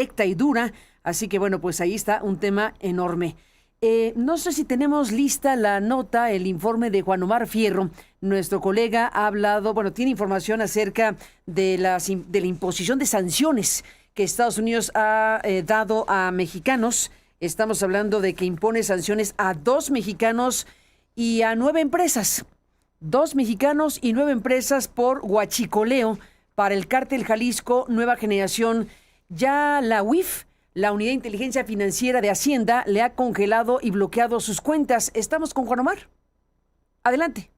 directa y dura. Así que bueno, pues ahí está un tema enorme. No sé si tenemos lista la nota, el informe de Juan Omar Fierro. Nuestro colega ha hablado, bueno, tiene información acerca de la imposición de sanciones que Estados Unidos ha dado a mexicanos. Estamos hablando de que impone sanciones a 2 mexicanos y a 9 empresas. 2 mexicanos y 9 empresas por huachicoleo para el cártel Jalisco Nueva Generación. Ya la UIF, la Unidad de Inteligencia Financiera de Hacienda, le ha congelado y bloqueado sus cuentas. Estamos con Juan Omar. Adelante.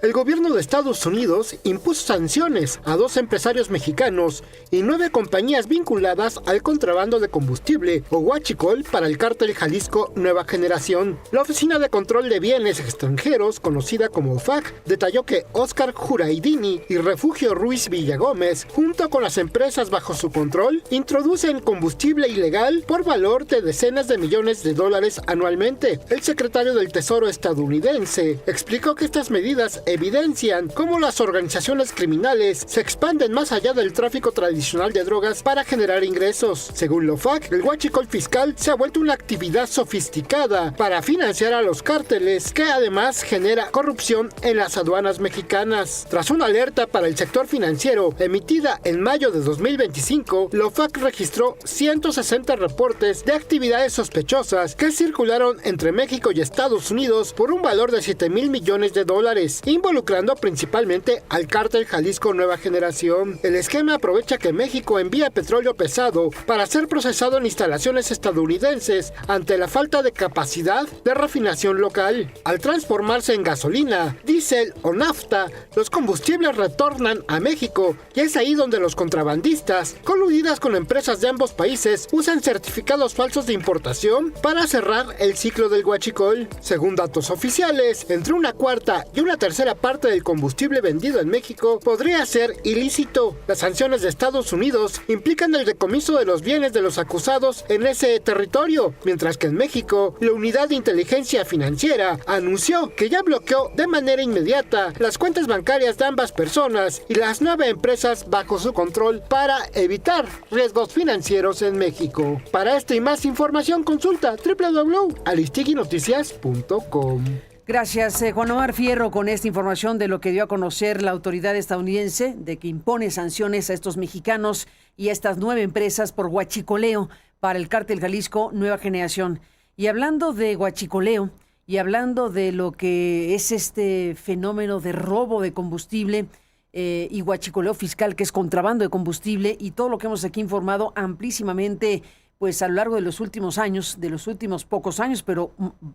El gobierno de Estados Unidos impuso sanciones a 2 empresarios mexicanos y 9 compañías vinculadas al contrabando de combustible o huachicol para el cártel Jalisco Nueva Generación. La Oficina de Control de Bienes Extranjeros, conocida como OFAC, detalló que Oscar Juraidini y Refugio Ruiz Villagómez, junto con las empresas bajo su control, introducen combustible ilegal por valor de decenas de millones de dólares anualmente. El secretario del Tesoro estadounidense explicó que estas medidas evidencian cómo las organizaciones criminales se expanden más allá del tráfico tradicional de drogas para generar ingresos. Según la OFAC, el huachicol fiscal se ha vuelto una actividad sofisticada para financiar a los cárteles, que además genera corrupción en las aduanas mexicanas. Tras una alerta para el sector financiero emitida en mayo de 2025, la OFAC registró 160 reportes de actividades sospechosas que circularon entre México y Estados Unidos por un valor de 7,000 millones de dólares, involucrando principalmente al cártel Jalisco Nueva Generación. El esquema aprovecha que México envía petróleo pesado para ser procesado en instalaciones estadounidenses ante la falta de capacidad de refinación local. Al transformarse en gasolina, diésel o nafta, los combustibles retornan a México y es ahí donde los contrabandistas, coludidas con empresas de ambos países, usan certificados falsos de importación para cerrar el ciclo del huachicol. Según datos oficiales, entre una cuarta y una tercera parte del combustible vendido en México podría ser ilícito. Las sanciones de Estados Unidos implican el decomiso de los bienes de los acusados en ese territorio, mientras que en México, la Unidad de Inteligencia Financiera anunció que ya bloqueó de manera inmediata las cuentas bancarias de ambas personas y las 9 empresas bajo su control para evitar riesgos financieros en México. Para esta y más información, consulta www.aristiquinoticias.com. Gracias, Juan Omar Fierro, con esta información de lo que dio a conocer la autoridad estadounidense, de que impone sanciones a estos mexicanos y a estas 9 empresas por huachicoleo para el cártel Jalisco Nueva Generación. Y hablando de huachicoleo y hablando de lo que es este fenómeno de robo de combustible y huachicoleo fiscal, que es contrabando de combustible, y todo lo que hemos aquí informado amplísimamente, pues a lo largo de los últimos años, de los últimos pocos años, pero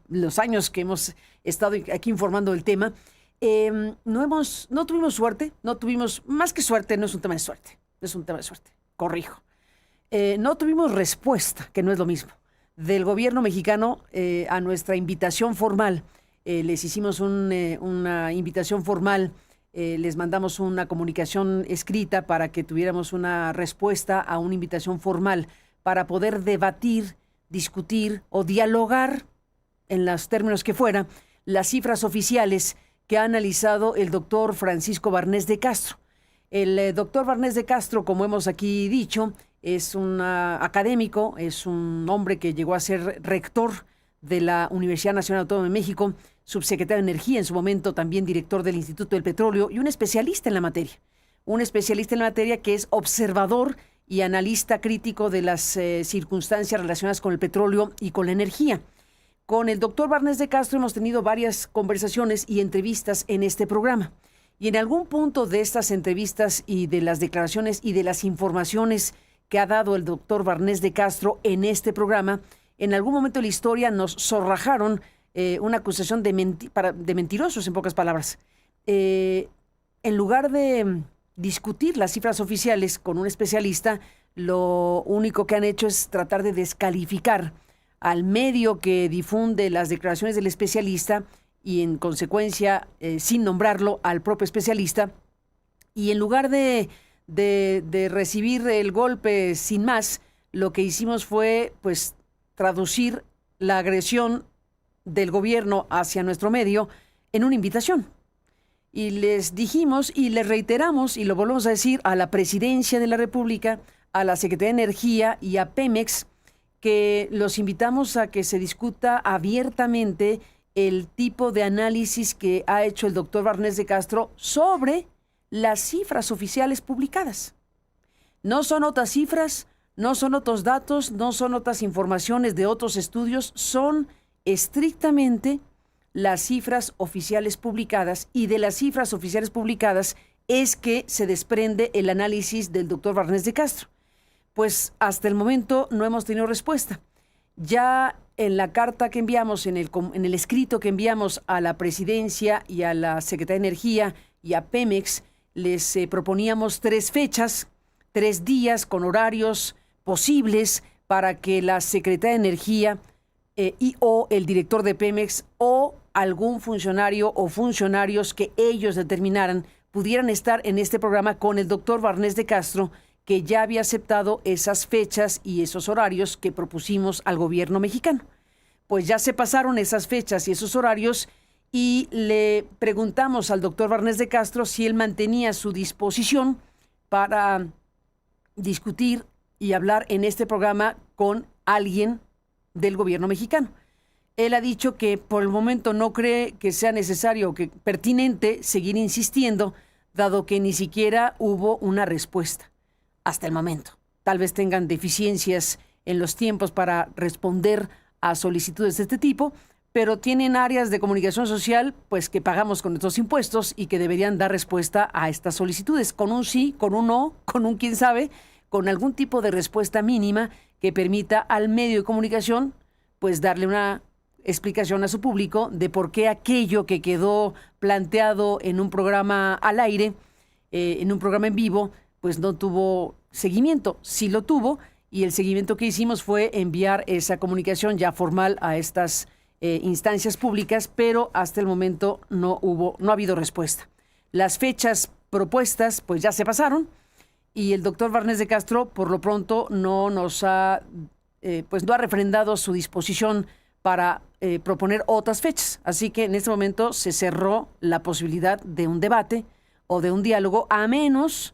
los años que hemos estado aquí informando del tema, no tuvimos suerte, más que suerte, no es un tema de suerte, corrijo. No tuvimos respuesta, que no es lo mismo, del gobierno mexicano a nuestra invitación formal. Les hicimos una invitación formal, les mandamos una comunicación escrita para que tuviéramos una respuesta a una invitación formal, para poder debatir, discutir o dialogar, en los términos que fuera, las cifras oficiales que ha analizado el doctor Francisco Barnés de Castro. El doctor Barnés de Castro, como hemos aquí dicho, es un académico, es un hombre que llegó a ser rector de la Universidad Nacional Autónoma de México, subsecretario de Energía en su momento, también director del Instituto del Petróleo y un especialista en la materia. Un especialista en la materia que es observador y analista crítico de las circunstancias relacionadas con el petróleo y con la energía. Con el doctor Barnés de Castro hemos tenido varias conversaciones y entrevistas en este programa. Y en algún punto de estas entrevistas y de las declaraciones y de las informaciones que ha dado el doctor Barnés de Castro en este programa, en algún momento de la historia nos zorrajaron una acusación de mentirosos, en pocas palabras. En lugar de discutir las cifras oficiales con un especialista, lo único que han hecho es tratar de descalificar al medio que difunde las declaraciones del especialista y en consecuencia, sin nombrarlo, al propio especialista. Y en lugar de recibir el golpe sin más, lo que hicimos fue pues traducir la agresión del gobierno hacia nuestro medio en una invitación. Y les dijimos y les reiteramos y lo volvemos a decir a la Presidencia de la República, a la Secretaría de Energía y a Pemex, que los invitamos a que se discuta abiertamente el tipo de análisis que ha hecho el doctor Barnés de Castro sobre las cifras oficiales publicadas. No son otras cifras, no son otros datos, no son otras informaciones de otros estudios, son estrictamente las cifras oficiales publicadas, y de las cifras oficiales publicadas es que se desprende el análisis del doctor Barnés de Castro. Pues hasta el momento no hemos tenido respuesta. Ya en la carta que enviamos, en el escrito que enviamos a la Presidencia y a la Secretaría de Energía y a Pemex, les proponíamos 3 fechas, 3 días con horarios posibles para que la Secretaría de Energía o el director de Pemex o algún funcionario o funcionarios que ellos determinaran pudieran estar en este programa con el doctor Barnés de Castro, que ya había aceptado esas fechas y esos horarios que propusimos al gobierno mexicano. Pues ya se pasaron esas fechas y esos horarios, y le preguntamos al doctor Barnés de Castro si él mantenía su disposición para discutir y hablar en este programa con alguien del gobierno mexicano. Él ha dicho que por el momento no cree que sea necesario o que pertinente seguir insistiendo, dado que ni siquiera hubo una respuesta hasta el momento. Tal vez tengan deficiencias en los tiempos para responder a solicitudes de este tipo, pero tienen áreas de comunicación social pues que pagamos con nuestros impuestos y que deberían dar respuesta a estas solicitudes, con un sí, con un no, con un quién sabe, con algún tipo de respuesta mínima que permita al medio de comunicación pues darle una explicación a su público de por qué aquello que quedó planteado en un programa al aire, en un programa en vivo, pues no tuvo seguimiento. Sí lo tuvo, y el seguimiento que hicimos fue enviar esa comunicación ya formal a estas instancias públicas, pero hasta el momento no ha habido respuesta. Las fechas propuestas pues ya se pasaron, y el doctor Barnés de Castro por lo pronto no nos ha no ha refrendado su disposición para proponer otras fechas. Así que en este momento se cerró la posibilidad de un debate o de un diálogo, a menos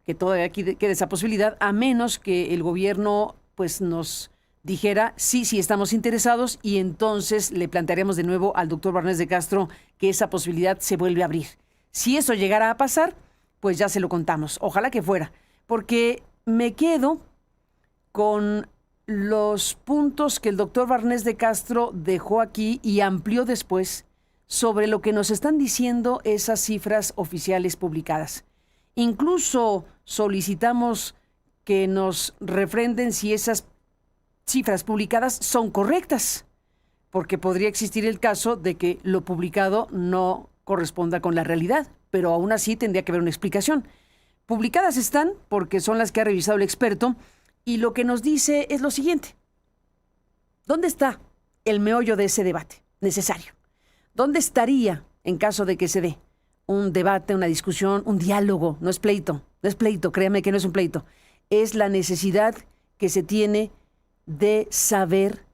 que todavía quede esa posibilidad, a menos que el gobierno pues nos dijera sí estamos interesados, y entonces le plantearemos de nuevo al doctor Barnés de Castro que esa posibilidad se vuelve a abrir. Si eso llegara a pasar, pues ya se lo contamos. Ojalá que fuera, porque me quedo con los puntos que el doctor Barnés de Castro dejó aquí y amplió después sobre lo que nos están diciendo esas cifras oficiales publicadas. Incluso solicitamos que nos refrenden si esas cifras publicadas son correctas, porque podría existir el caso de que lo publicado no corresponda con la realidad, pero aún así tendría que haber una explicación. Publicadas están porque son las que ha revisado el experto, y lo que nos dice es lo siguiente. ¿Dónde está el meollo de ese debate necesario? ¿Dónde estaría en caso de que se dé un debate, una discusión, un diálogo? No es pleito, créame que no es un pleito. Es la necesidad que se tiene de saber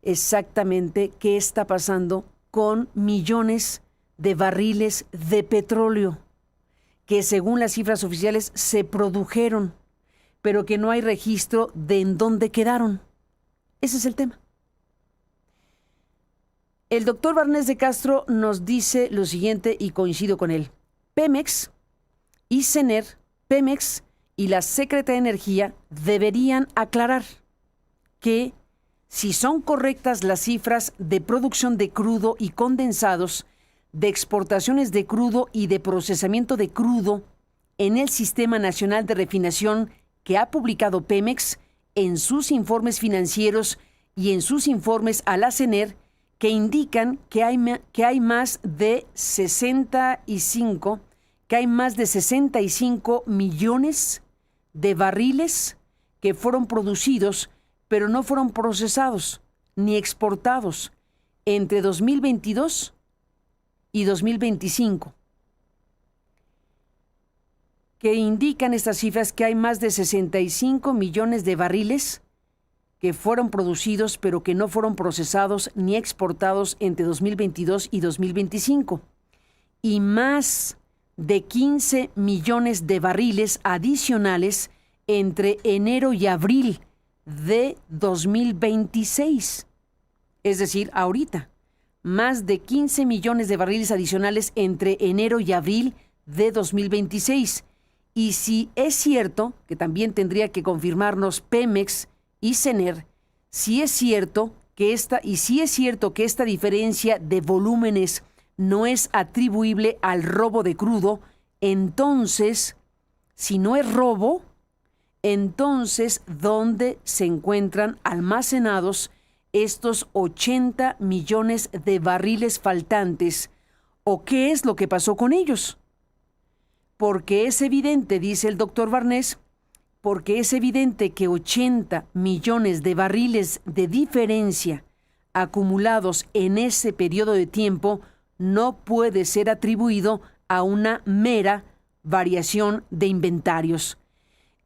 exactamente qué está pasando con millones de barriles de petróleo que, según las cifras oficiales, se produjeron, pero que no hay registro de en dónde quedaron. Ese es el tema. El doctor Barnés de Castro nos dice lo siguiente, y coincido con él. Pemex y CENER, Pemex y la Secretaría de Energía deberían aclarar que si son correctas las cifras de producción de crudo y condensados, de exportaciones de crudo y de procesamiento de crudo en el Sistema Nacional de Refinación que ha publicado Pemex en sus informes financieros y en sus informes a la CENER, que indican que hay más de 65 millones de barriles que fueron producidos, pero no fueron procesados ni exportados entre 2022 y 2025. Que indican estas cifras que hay más de 65 millones de barriles que fueron producidos pero que no fueron procesados ni exportados entre 2022 y 2025, y más de 15 millones de barriles adicionales entre enero y abril de 2026. Es decir, ahorita. Más de 15 millones de barriles adicionales entre enero y abril de 2026. Y si es cierto, que también tendría que confirmarnos Pemex y Sener, si es cierto que esta diferencia de volúmenes no es atribuible al robo de crudo, entonces, si no es robo, entonces, ¿dónde se encuentran almacenados estos 80 millones de barriles faltantes? ¿O qué es lo que pasó con ellos? Porque es evidente, dice el doctor Barnés, porque es evidente que 80 millones de barriles de diferencia acumulados en ese periodo de tiempo no puede ser atribuido a una mera variación de inventarios.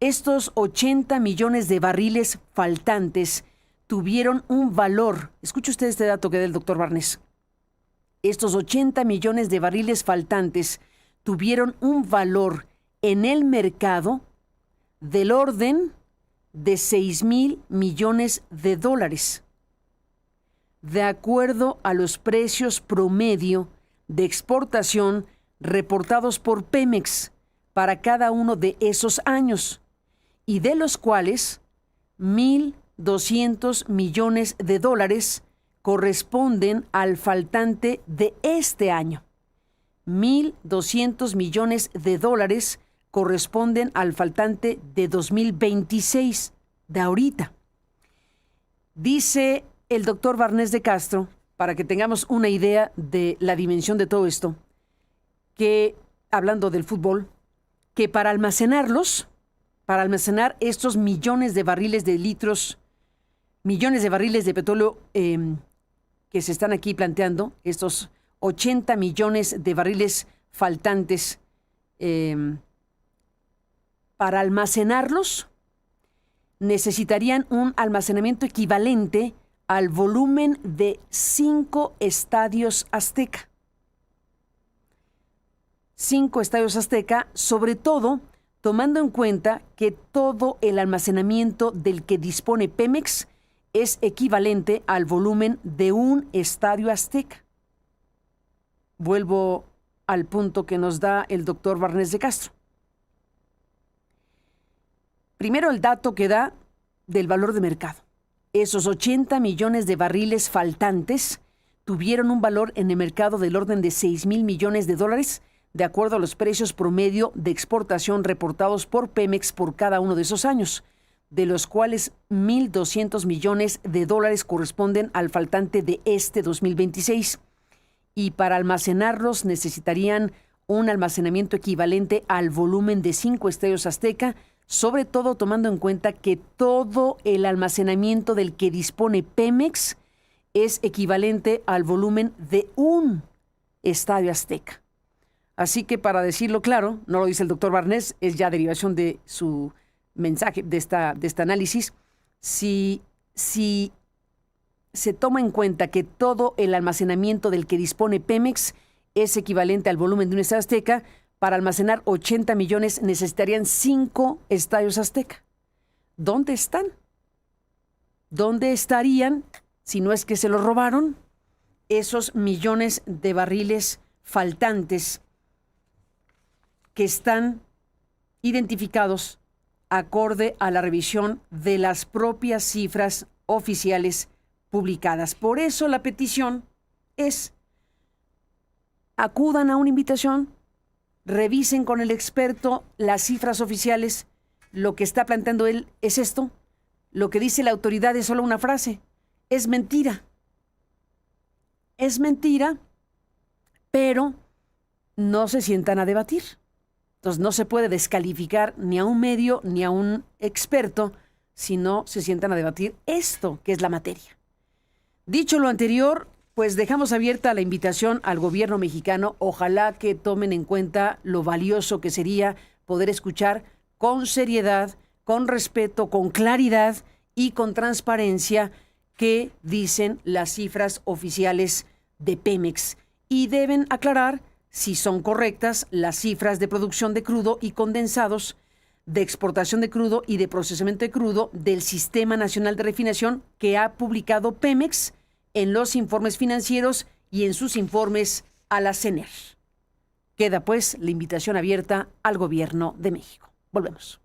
Estos 80 millones de barriles faltantes tuvieron un valor. Escuche usted este dato que da el doctor Barnés. Estos 80 millones de barriles faltantes tuvieron un valor en el mercado del orden de 6,000 millones de dólares, de acuerdo a los precios promedio de exportación reportados por Pemex para cada uno de esos años, y de los cuales 1,200 millones de dólares corresponden al faltante de este año. 1,200 millones de dólares corresponden al faltante de 2026, de ahorita. Dice el doctor Barnés de Castro, para que tengamos una idea de la dimensión de todo esto, que, hablando del fútbol, que para almacenar estos millones de barriles de litros, millones de barriles de petróleo que se están aquí planteando, estos 80 millones de barriles faltantes, para almacenarlos necesitarían un almacenamiento equivalente al volumen de 5 estadios Azteca. 5 estadios Azteca, sobre todo tomando en cuenta que todo el almacenamiento del que dispone Pemex es equivalente al volumen de un estadio Azteca. Vuelvo al punto que nos da el doctor Barnés de Castro. Primero, el dato que da del valor de mercado. Esos 80 millones de barriles faltantes tuvieron un valor en el mercado del orden de 6,000 millones de dólares, de acuerdo a los precios promedio de exportación reportados por Pemex por cada uno de esos años, de los cuales 1,200 millones de dólares corresponden al faltante de este 2026. Y para almacenarlos necesitarían un almacenamiento equivalente al volumen de 5 estadios Azteca, sobre todo tomando en cuenta que todo el almacenamiento del que dispone Pemex es equivalente al volumen de un estadio Azteca. Así que, para decirlo claro, no lo dice el doctor Barnés, es ya derivación de su mensaje, de este análisis, si se toma en cuenta que todo el almacenamiento del que dispone Pemex es equivalente al volumen de un estadio Azteca, para almacenar 80 millones necesitarían 5 estadios Azteca. ¿Dónde están? ¿Dónde estarían, si no es que se los robaron, esos millones de barriles faltantes que están identificados acorde a la revisión de las propias cifras oficiales publicadas? Por eso la petición es: acudan a una invitación, revisen con el experto las cifras oficiales. Lo que está planteando él es esto. Lo que dice la autoridad es solo una frase. Es mentira. Es mentira, pero no se sientan a debatir. Entonces no se puede descalificar ni a un medio ni a un experto si no se sientan a debatir esto, que es la materia. Dicho lo anterior, pues dejamos abierta la invitación al gobierno mexicano. Ojalá que tomen en cuenta lo valioso que sería poder escuchar con seriedad, con respeto, con claridad y con transparencia qué dicen las cifras oficiales de Pemex. Y deben aclarar si son correctas las cifras de producción de crudo y condensados de exportación de crudo y de procesamiento de crudo del Sistema Nacional de Refinación que ha publicado Pemex en los informes financieros y en sus informes a la CNR. Queda pues la invitación abierta al gobierno de México. Volvemos.